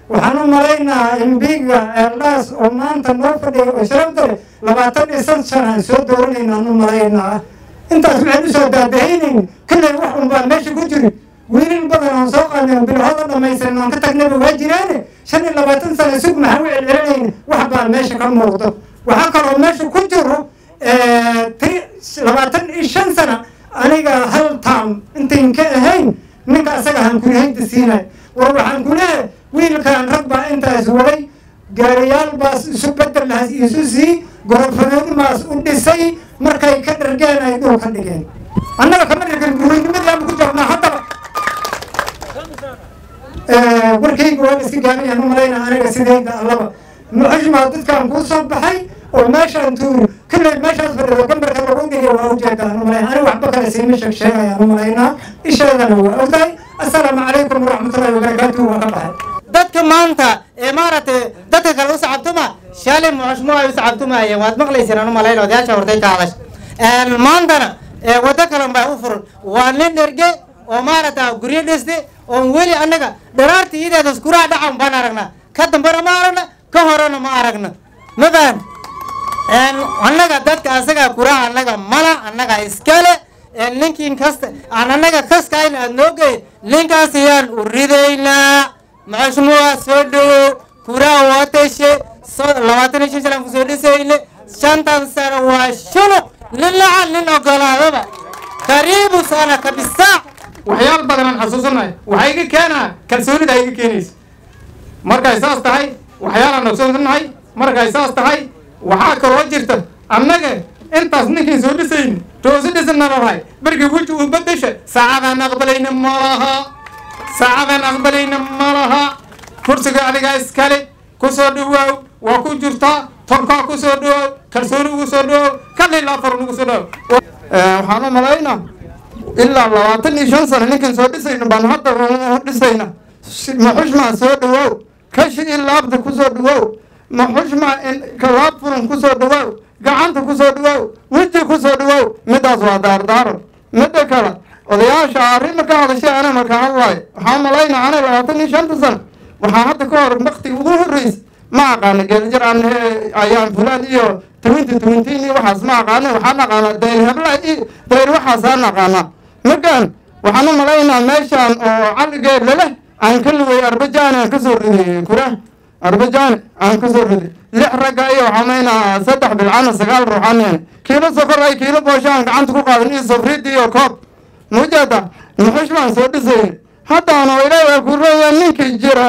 waxaan u malaynaa imbiga eeldaas oo maanta noo fadhiya oo sharafta 25 sano aan soo dooranayna u malaynaa intaas waxaan usoo daadahaynayn kallay wax unbaa meesha ku jiri wiilal badan aan soo qaadnay bilhooda dhamaystiran aan ka tagnayba waa jiraane 25 sano sug maxaa u celcelinayna wax baa meesha ka muuqdo waxaa kaloo meesha ku jiro 25 sano aniga hal taam intayn ka ahayn ninka asaga aan gurihayda siinay war waxaan ku leeyahay wiilkan rag baa intaas waday gaariyaal baas isu bedel lahaas isu sii gorofanoodimaas u dhisay markay ka dhargeen ay dhul ka dhigeen annaga kama dhirgan gurinimadaan ku jirnaa haddaba warkayga waa iska gaabiyaan u malaynaa aniga sidayda allaba muxushmaa dadkaan kuu soo baxay oo meeshaan tuuri kallay meeshaas fadhido gambarka lagu dhigay waa ujeedaan u malaynaa aniga waxba kale siima sheegayaan u malaynaa isheedana waa ogtahay assalaamu calaykum waraxmatullahi wabarakaatuhu waa ka baxay dadka maanta ee maaragtay dadka kale u sacabtuma shalay muxushmaa ay u sacabtumaayeen waad maqlayseen aan u malayn odayaasha hortay ka hadash maantana waddo kale baa u furan waa nin dherge oo maaragta guryo dhiste oon weli annaga dharaartii iideeda iskuraa dhacan baan aragnaa ka dambana ma aragna ka horena ma aragna ma fahan annaga dadka asaga kuraa annaga mala annaga iskale ninkiin kasta aan annaga kaskayn aad noo gey ninkaas ayaan u ridaynaa muxushmaa soo dhowow kuraa waa teshe 25 sano kusoo dhisayne 5 sano waa shuno lillacan nin ogolaadaba kariibu sana kabisa waxyaal badan aan xasuusanahay waxay iga keenaa kalsoonida ay iga keenaysa markay saas tahay waxyaalaan ogsoonsanahay markay saas tahay waxaa kaloo jirta annaga intaas ninkiin soo dhisayn toosi dhisnarahay markii weji uu bedesha saacadaan aqbalayna malaha kursiga adigaa iskale kusoo dhawaaw waa ku jirtaa torkaa kusoo dhawaaw kalsooni ugu soo dhawaaw kalila afar ugu soo dhawaaw waxaan u malaynaa ilaa 25 sano ninkan soo dhisayna baan hadda dhisayna muxushmaa soo dhawaaw kashi ilaabta kusoo dhawaaw muxushmaa kalaab furan kusoo dhawaaw gacanta kusoo dhawaaw weji kusoo dhawaaw midaas waa daardaaro midda kale odayaasha arrimo ka hadashay ana marka hadlaay waxaan malaynaa ana 25 sano waxaa hadda ka hor waqtiga ugu horreysay ma aqaana geeljir ayaan fulaan iyo 20 iyo waxaas ma aqaana waxaan aqaanaa dayr hebla iyo dayr waxaasaan aqaanaa markaan waxaan u malaynaa meeshaan oo caligeed leleh aan ka luway arbajaan aan kasoo riday kura arbajaan aan kasoo riday 6 ragga iyo waxaan malaynaa 3 bilcana 9 ruuxaneen kiilo sokor ay kiilo booshaan gacanta ku qaadan iyo safrid iyo koob mujada muxushmaan soo dhisay haddaan oo ilaahay ku reeyay ninkii jira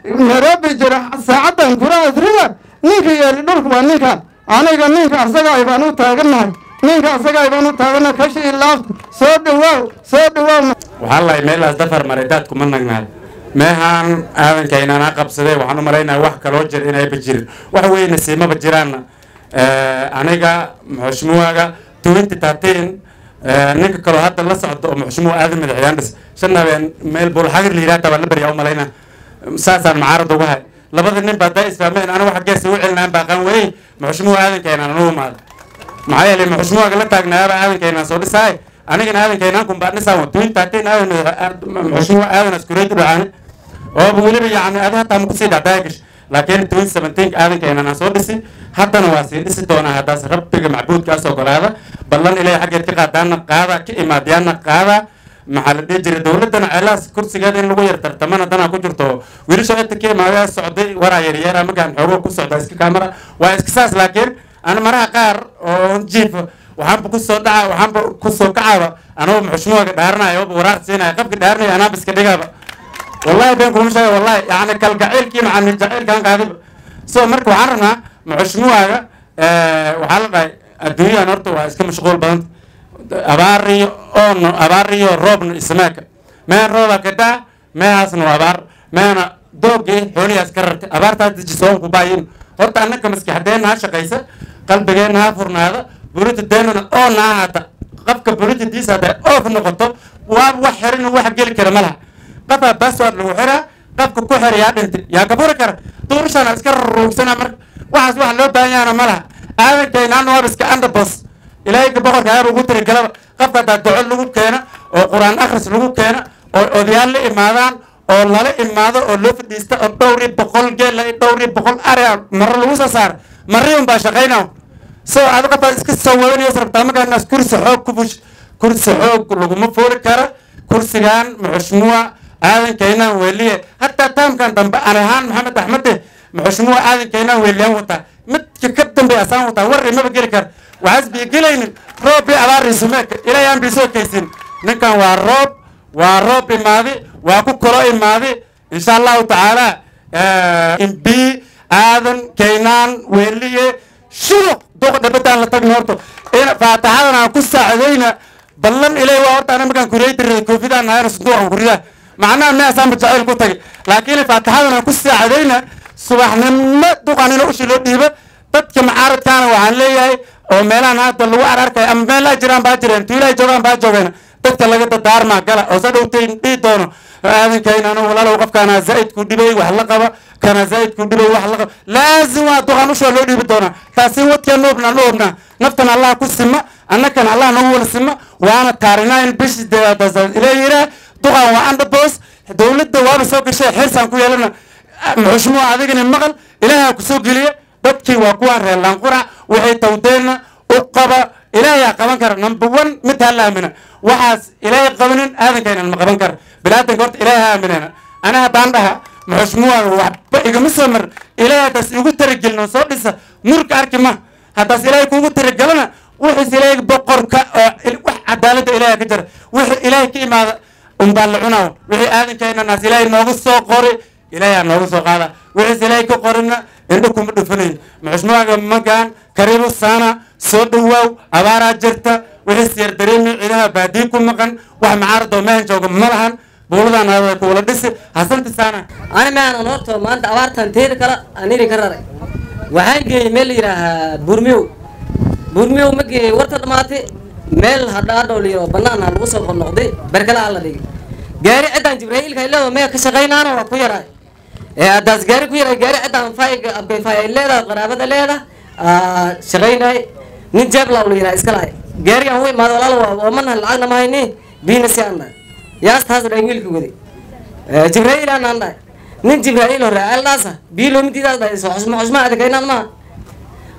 Nairobi jira saacadan kura asriga ninkii yeeli dhulka waa ninka aniga ninka asaga ay baan u taaganahay ninka asaga ay baan u taaganahay kashi ilaaf soo dhawaaw waxaa lahay meelaas dafar maray daadku ma nagnaay meehaan aadankaynana qabsaday waxaan u malaynaa wax kaloo jir inayba jirin wax weyna siimaba jiraanna aniga muxushmuwaaga 2013 ninka kaloo hadda la socdo oo muxushmuwa aadan madaxyaan dhis 5 habeen meel buulxagir la yidhaahda baa la baryaa u malaynaa saasaan macaarad uga hay labada nin baa daa isfahmeen ana waxa geesa u celinaan baaqaan weyey muxushmuwa aadankaynaan anugu maada maxaa yeelay muxushmuwaaga la taagnayaaba aadankaynaan soo dhisaay anigana aadankaynaan kun baa dhisaan 2013 aadan muxushmuwa aadan askureyd u dhacaani oo weliba yacni adu hataa ma kusii dhacdaa gash laakiin 2017 aadankaynaan aan soo dhisi haddana waa sii dhisi doonaa haddaas rabbiga macbuudkaas ogolaada ballan ilaahay xaggeed ka qaadaana qaada ka imaadyaana qaada maxaa la dhihi jiray dowladdana ceelaas kursigeeda in lagu yar tartamana danaa ku jirto wiilasha inta ka imaadaa socday waraa yaryeera markaan xoogo ku socda iska kaamara waa iska saas laakiin ana maraha qaar oo jiifa waxaanba kusoo dhaca waxaanba kusoo kacaaba anoo muxushmuwaaga dhaaranayo ooba waraaq siinaya qabka dhaaranaya anaaba iska dhigaaba wallahi been kuma sheega wallahi yacni kalgacaylkii macalin jacaylkaan qaadiba so marka waxaan rabnaa muxushmuwaaga waxaa la dhahay adduunyadan horta waa iska mashquul badanta abaar iyo roobna ismaaka meen rooba ka daa meehaasna waa abaar meena doogii xoolihaas ka rartay abaartaas dejisoon ku baayin horta annaka maskaxdeenna ha shaqaysa qalbigeenna ha furnaada buritadeenana oo na ahaata qofka buritadiisa hadday oof noqoto waaba wax xirin wax geli kara ma laha qofaa basword lagu xiraa qofka ku xir yaa dhintay yaa gaburi kara duurashana iska rurugsana marka waxaas wax loo baahan yahana ma laha aadankaynaan waaba iska andabos ilaahayka boqorka ayaaba ugu tirigalaba qofka haddaa duco lagu keena oo qur-aan akhris lagu keena oo odayaal la imaadaan oo lala imaado oo loo fadhiista oo dhowri boqol geel iyo dhowri boqol ari marro lagu soo saar marri unbaa shaqaynaw so aad qofkaad iska soo wadanaysa rabtaa markaanaas kursi xoog ku bush kursi xoog laguma fooli kara kursigan muxushmuwa aadan keenaan weeliye hataa taamkan dambe aan ahaan maxamed axmede muxushmuwa aadan keenaan weeliyaan wataa midka ka dambe asaan wataa warri maba geli kara waxaas biigelaynin roob iyo abaar isumeeka ilayaan biisoo kaysin ninkan waa roob imaadi waa ku koro imaadi insha allahu tacaala imbi aadan keenaan weeliye shuruq duq dhabataan la tagno horto in faataxadan aan ku saacidayna ballan ilay waa horta ana markaan kuriyaytiray koofidaan nahayna sanduuqan kuridaa macnaha meesaanba jacayl ku tagay laakiin faataxadan aan ku saacidayna subaxnimo duqan ina ushi loo dhiiba dadka macaaradkaana waxaan leeyahay oo meelahan hadda lagu ararkayo ama meelaha jiraan baa jireen tuulaha joogaan baa joogeen dadka laga dadaarmaa gala oo sa dhowtay dhihi doono aadankaynano walaalow qofkaana zaa'idku dhibay wax la qaba kana zaa'idku dhibay wax la qaba laazim waa duqan usha loo dhiibi doonaa taasi wadkeen noobnaa naftan allah ku sima annakana allah nagu wala sima waana taarinayn bishi ilayira duqan waa andabos dowladda waaba soo gashay xirsaan ku yeelana muxushmuwa adigana maqal ilaahay ku soo geliya dadkii waa kuwaan reer laanqurac waxay tawdeenna u qaba ilaahay qaban kara number 1 mid hala aamina waxaas ilaahay qabanin aadankaynaan ma qaban kara bilaadanka horta ilaahay aaminana ana haddaan dhaha muxushmuwa waxba igama soo mar ilaahay haddaas igu taragelino soo dhisa nurka arki ma haddaas ilaahay kuugu taragelana wixiis ilaahay boqorka oo wax cadaaladda ilaahay ka jira wixii ilaahay ka imaada unbaa la cunaa wixii aadankaynanaas ilaahay noogu soo qori ilaahay noogu soo qaada wixiis ilaahay ka qorina indho kuma dhufanayn muxushmuwaga magaan karibu saana soo dhawaaw abaaraa jirta wixii yar dareemi ciidaha baadii ku maqan wax macaaradoo mehan jooga ma lahan buuladan way kuwala dhisi hasanti saana ana maanan horto maanta abaartan teeda kale aniri ka raray waxaan geeyey meel la yidhaahaa buurmiyow ma geeyey warta dhamaatay meel hadhaadhoo liyo banaana lagu soo qornoqday berkala la dhigay gaari ciddaan jibraa'iilka ay leedahay meel ka shaqaynaana waa ku yaraay haddaas gaari ku yaray gaari ciddaan fayga abkay fay ay leedahay qaraabada leedahay shaqaynay nin jeeb la yidhaha iska lahay gaarigaan u imaado walaalo oo manhan lacagna ma hayni biina si aan dhahay yaas taas dhay wiilka waday jibraa'iil aan dhahay nin jibraa'iil hore aldaasa biilo mididaas dhahay soo xusma adakaynaan maaha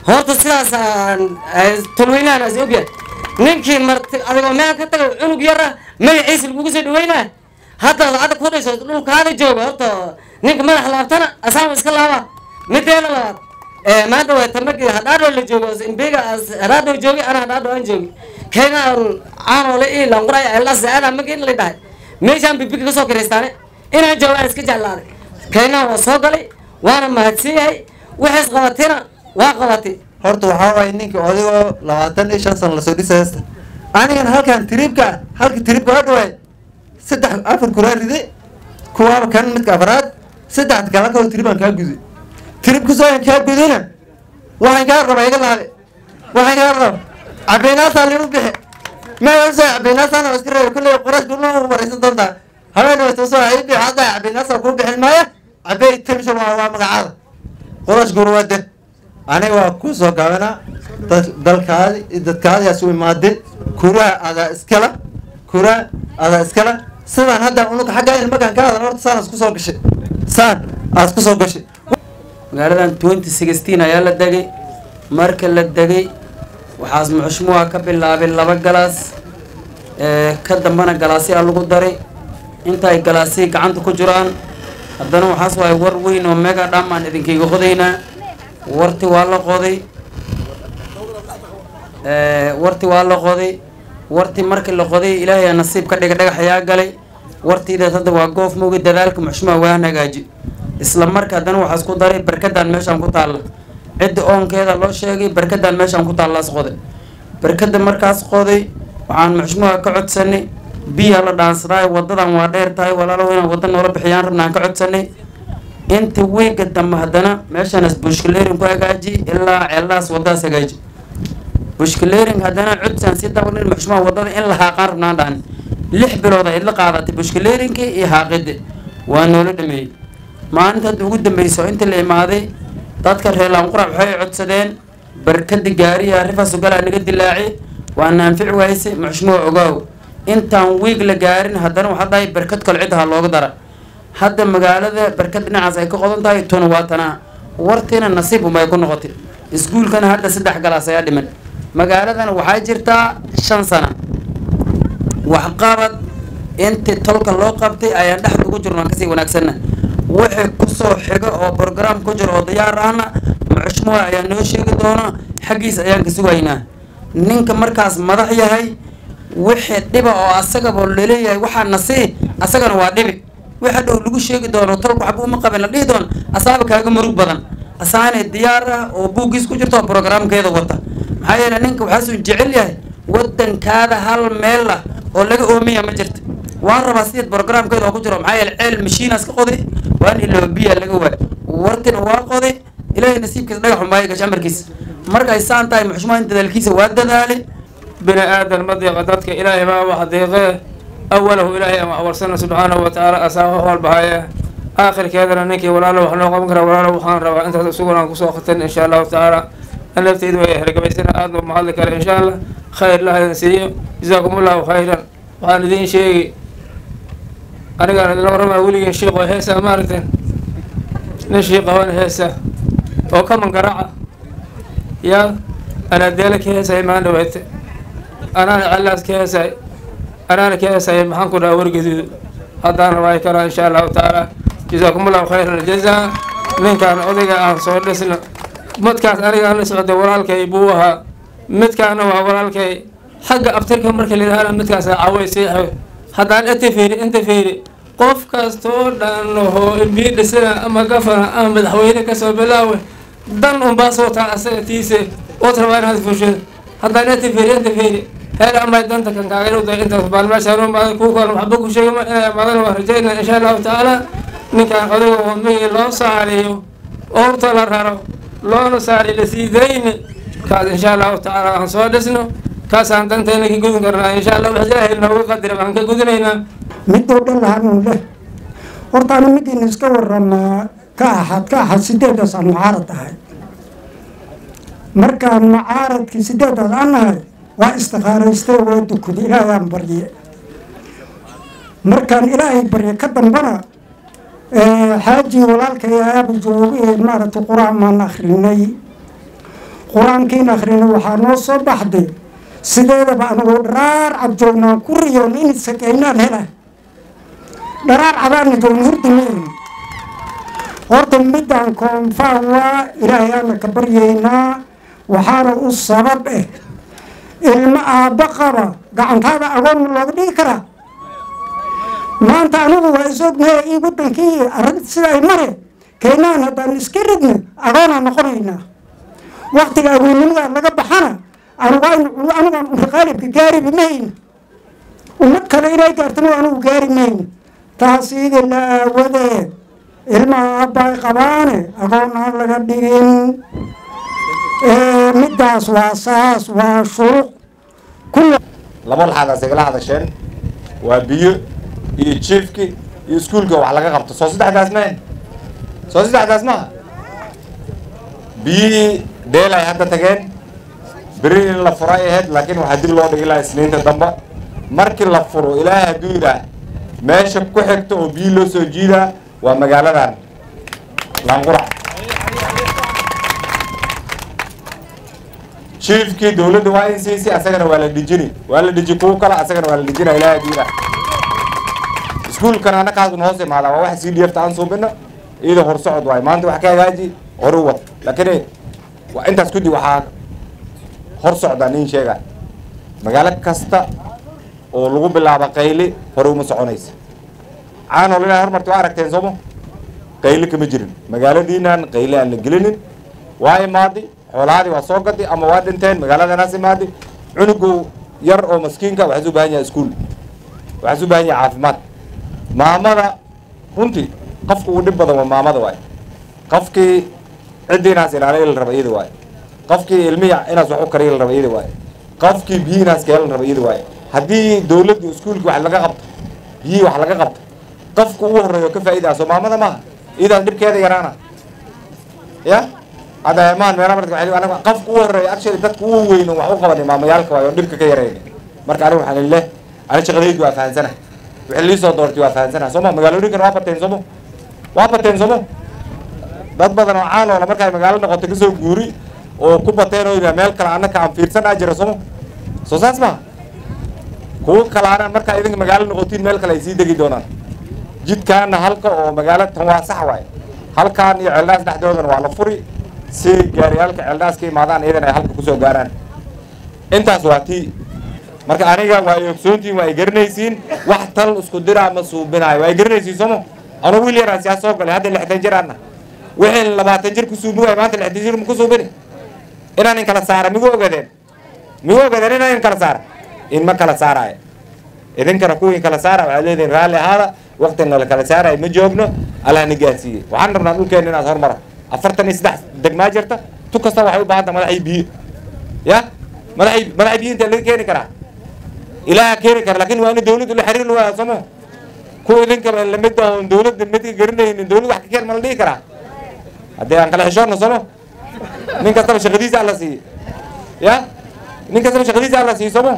horta sidaas tolweynahan as ogyahay ninkii marti adigoo meel ka tagay cunug yara magaciisa lagugu soo dhaweynaa haddaad hadda ku dhayso dhulkaada jooga horta ninka madax laabtana asaaba iska laaba mideeda labaad maanta waa tamagi hadhaadhoo la joogo imbiga hadhaadhoo joogi ana hadhaadhoo aan joogi kayna caanoo la ii lanquray elas aada magin la dhahay meeshaan bibiga ka soo kiraystaane inaan joogo aan iska jeclaaday kayna waa soo galay waana mahadsan yahay wixiis qabatina waa qabatay horta waxaa waaye ninka odigoo 25 sano lasoo dhisay hasta anigan halkan tribka waa dhawaay 3-4 kuraa riday kuwaaba kan midka afraad 3 kala koo tribaan kaa guday tribku soo kaa gudayna waxaan kaa rabaa iga laade waxaan kaa rabaa cabeenaasa liigu bixi ma soo cabeenaasana iska reeb kulli qorash gurno waraysan doontaa haween way soo ay bixi hadda cabeenaasa ku bixin maaya cabay timsho waa magacaada qorash gurwade aniga waa ku soo gaabana dalkaadi dadkaadi asu imaadeen kura ada iskala sidaan hadda unug xagga in makan ka hadan horta saan isku soo gashay magaaladan 2016 ayaa la degay marka la degay waxaas muxushmuwa ka bilaabay 2 galaas ka dambana galaasya lagu daray inta ay galaasay gacanta ku jiraan haddana waxaas waay war weyn oo mega dhamaan idinkayga qodaynaa warti waa la qoday warti markii la qoday ilaahay nasiib ka dhiga dhagax ayaa galay wartiidaas hadda waa goof moogi dadaalka muxushmuwa waa hagaaji isla marka haddana waxaas ku daray barkadan meeshaan ku taalla cidda oonkeeda loo sheegay barkadan meeshaan ku taallaas qoday barkada markaas qoday waxaan muxushmuwa ka codsanay biya la dhaansaday wadadan waa dheer tahay walaalow inaan wada noola bixiyaan rabnaan ka codsanay inta weega dambe haddana meeshaanaas bushkaleerin ku hagaaji ilaa ceellahaas wadadaas hagaaji bushkaleerin haddana codsan si dabalin muxushmuwa wadada in la haaqaan rabnaan dhahan 6 bilood ay la qaadatay bushkaleerinkii iyo haaqida waa noola dhameeyey maalinta hadda ugu dambayso inta la imaaday dadka reer laanqurac waxay codsadeen barkada gaariya rifaas galaa naga dilaaci waana anfici waayse muxushmuwa ogaaw intaan wiig la gaarin haddana waxaa dhahay barkad kale cidaha looga dara hadda magaalada barkad dhinacaas ay ka qodan tahay tun waatana wartiina nasiib umay ku noqotay iskuulkana hadda 3 galaas ayaa dhiman magaaladana waxaa jirtaa 5 sano waxqabad inta tolka loo qabtay ayaan dhexda ugu jirnaa kasii wanaagsanna wixii kusoo xiga oo program ku jiro oo diyaar ahna muxushmuha ayaa noo sheegi doona xagiis ayaan ka sugaynaa ninka markaas madax yahay wixii dhiba oo asagaba leeyahay waxa nasiib asagana waa dhibi waxa dhow lagu sheegi doono tolku waxba uma qaban la dhihi doon asaaba kaaga murug badan asaane diyaar ah oo buugis ku jirto programkeeda wata maxaa yeelay ninka waxa soo jecel yahay wadankaada hal meel ah oo laga oomiya ma jirto waan rabaa sidii programkeeda ku jiro maxaa yeelay ceel mashiinas ka qoday waan ilo biya laga waa wartina waa qoday ilaahay nasiibkiisa dhagax xumaay gash amarkiisa marka ay saan tahay muxushmaan dadalkiisa waa dadaalay bini aadan madiiqa dadka ilaahay baa wax deeqee awalahu ilaahay ama warsana subxaanahu wa tacaala asaaqa walbahaya aakhirkeedana ninkii walaalo wax noo qaban kara walaalo waxaan rabaa intaas isuguna aan kusoo khatan insha allahu tacaala nafteydu way hergabaysana aadna uma hadli kara insha allah khayr lahadin siiyo jazaakum allahu khayran waxaan idiin sheegi anigaan idinla warramaa weligeen shiiq oo heesa maaragteen nin shiiqa waan heesa oo kaman garaaca yaa anaa deela ka heesay maan dhaweete anaana callaas ka heesay anaana ka heesay maxaan ku dhaha wargaduudu haddaana waay karaa insha allahu tacaala jazaakum allahu khayran aljazaa ninkaan odayga aan soo dhisna midkaas aniga aan la socday walaalkay buu ahaa midkaana waa walaalkay xagga abtirka marka la yidhaahana midkaas caway seexo haddaan inta fiiri qof kastoo dhan oo imbii dhisana ama gafana ama madaxweyne kasoo bilaawe dan unbaa soo taa asaga tiise ood rabaa inaad fushada haddaan inta fiiri heer amay danta kan kaaga dhowda intaas baan meeshaan kuu kale waxba ku sheegma inay amaadana waan rajaynaa insha allahu tacaala ninkaan odayga wadmihii loo saariyo oorta la raro loona saari la sii dayni kaas insha allahu tacaala aan soo dhisno kaasaan danteena ka gudin karnaa insha allah wax ilaahay nooga qadira baan ka gudinaynaa midoo dhan lahanuun leh horta ana midiina iska warramaa ka axad 8 sano mucaarad ahay markaan mucaaradkii 8 aan nahay waa istikhaaraystay waa dukuday ilaahayaan barye markaan ilaahay barye ka dambana xaaji walaalkay aaba joogay maaragtay qur-aan maan akhrinay qur-aankiin akhrinay waxaa noo soo baxday sideedaba anagoo dharaar cad joognaan ku riyoon in sakeynaan hela dharaar cadaanna joogna hurdi meyn horta midaan koonfaa waa ilaahay aana ka baryaynaa waxaana u sabab ilma aabba qaba gacantaada agoon ma looga dhigi karaa maanta anigu waa is ognahay ii wadankii arrin sida ay mare keenaan haddaan iska ridna agoonaan noqonaynaa waktiga agoonnimada laga baxana anigaan qaalibka gaariba mahayna ummad kale inay gaartana anigu gaari mayna taas iga la aawadeed ilmaha aabbaay qabaane agoon aan laga dhigin middaas waa saas waa shuruuq laba laxaadaas igala hadasheen waa biyo iyo jiefki iyo iskuulka wax laga qabto soo saddexdaas maaha biyihii deel ay hadda tageen beri in la furo ay ahayd laakiin waxaa dib loo dhigi lahaa isniinta damba markii la furo ilaahay hadduu yidhaah meesha ku xigta oo biyo loo soo jiidaa waa magaaladan laanqurac jiefkii dawladda waa in siisay asagana waa la dhiji kuwa kale asagana waa la dhijina ilaahay hadduu yidhaah iskuulkan anakaasuna hoos imaadaa waa wax CDF aan suubina iyada hor socod waay maanta wax ka hagaaji horu wad laakiin waa intaas kudi waxaa hor socdaa nin sheega magaalo kasta oo lagu bilaabo qayli hore uma soconaysa caanoo ilaahay hormarti waa aragteen sooma qayli kama jirin magaaladiinan qayli aan la gelinin waa imaadi xoolahaadii waa soo gadi ama waa dhinteen magaaladanaas imaadi cunugu yar oo maskiinka waxaa u baahan yahay iskuul waxaa u baahan yahay caafimaad maamada runtii qofku uu dhib badan waa maamada waay qofkii cidiinaas ilaaliya la raba iyada waay qofkii ilmiya inaas wax u kariya la raba iyada waay qofkii biyiinaas keela la raba iyada waay haddii dawladda iskuulka wax laga qabto biyihii wax laga qabto qofku ugu horreeyo ka faa'iidaaso maamada maaha iyadaas dhibkeeda yaraana ya hadda maan meela marka aniga qofku ugu horreeyo actually dadku ugu weyn wax u qabanay maamayaalka waayo dhibka ka yareeya marka aniga waxaan leeyahay ani shaqadaydu waa fahansana wixii lii soo doortay waa fahansanaha sooma magaalooyinkan waa bateen somo dad badan oo caan oo markay magaalo noqoto kasoo guuri oo ku bateen oo meel kale annaka aan fiirsanaa jira somo soo saas ma kuwa kalaana markaa idinka magaalo noqotiin meel kale ay sii degi doonaan jidkaana halka oo magaalo tan waa sax waaye halkaan iyo ceeldhaas dhexdoodana waa la furi si gaariyaalka ceeldhaas ka imaadaan iyadan ay halka kusoo gaaraan intaas waa tii marka aniga waa ay ogsoontiin waa ay garanaysiin wax tal isku diraa ma suubinaayo waa ay garanaysiin somo anuu wiil yaraa siyaas soo galay hadda 60 jir aana wixii 20 jir ku suubi waay maanta 60 jir ma ku suubin inaan kala saara migu ogaadeen inaan kala saara in ma kala saaraayo idinkana kuwiin kala saara waxaa leedihin raalli ahaada waqtina la kala saarayo ma joogno allah na gaarsiiyey waxaan rabnaa dhulkeena inaad horumara 43 degmaa jirta tu kasta waxay u baahan tahay madaxay biyo ya madaxay biyo inta laga keeni karaa ilaaha keeni kara laakiin waa in dawladdu la xiriir waa somo kuwa idinka la mid ah dawladda midka garanaynin dawladdu wax ka keen ma la dhihi karaa haddii aan kala xishoodno somo nin kastaba shaqadiisa alla siiye ya nin kastaba shaqadiisa alla siiye somo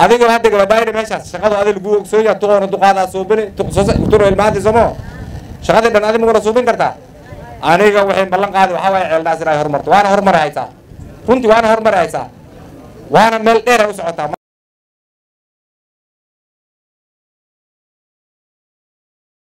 adiga hadda gabadhaayda meeshaas shaqadu adiga lagu ogsooyaa tuqoona duqaadaa suubini tuqsoro ilmaadi somo shaqadii dhan adiga magala suubin kartaa aniga waxay ballan qaaday waxaa waaye ceeldhaas inay horumarto waana horumar haysaa runtii waana horumar haysaa waana meel dheer ay u socotaa